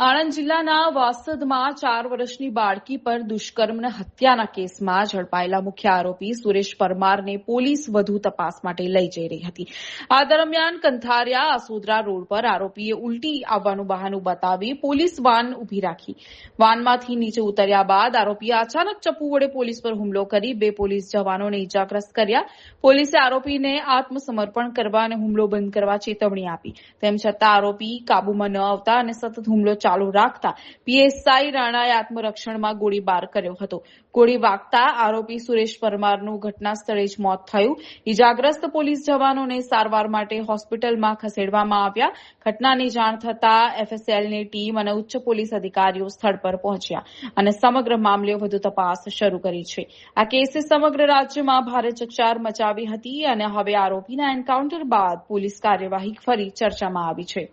આણંદ જિલ્લાના વાસદમાં 4 વર્ષની બાળકી પર દુષ્કર્મના હત્યાના કેસમાં ઝડપાયેલા મુખ્ય આરોપી સુરેશ પરમારને પોલીસ વધુ તપાસ માટે લઈ જઈ રહી હતી. આ દરમિયાન કંથારિયા આસોદરા રોડ પર આરોપીએ ઉલટી આવવાનું બહાનું બતાવી પોલીસ વાન ઉભી રાખી. વાનમાંથી નીચે ઉતર્યા બાદ આરોપીએ અચાનક ચપ્પુ વડે પોલીસ પર હુમલો કરી 2 પોલીસ જવાનોને ઇજાગ્રસ્ત કર્યા. પોલીસે આરોપીને આત્મસમર્પણ કરવા અને હુમલો બંધ કરવા ચેતવણી આપી. તેમ છતાં આરોપી કાબૂમાં ન આવતા અને સતત હુમલો ચાલુ રાખતા પીએસઆઈ રાણાએ આત્મરક્ષણમાં ગોળીબાર કર્યો હતો. ગોળી વાગતા આરોપી સુરેશ પરમારનું ઘટના સ્થળે જ મોત થયું. ઇજાગ્રસ્ત પોલીસ જવાનોને સારવાર માટે હોસ્પિટલમાં ખસેડવામાં આવ્યા. ઘટનાની જાણ થતાં એફએસએલની ટીમ અને ઉચ્ચ પોલીસ અધિકારીઓ સ્થળ પર પહોંચ્યા અને સમગ્ર મામલે વધુ તપાસ શરૂ કરી છે. આ કેસે સમગ્ર રાજ્યમાં ભારે ચકચાર મચાવી હતી અને હવે આરોપીના એન્કાઉન્ટર બાદ પોલીસ કાર્યવાહી ફરી ચર્ચામાં આવી છે.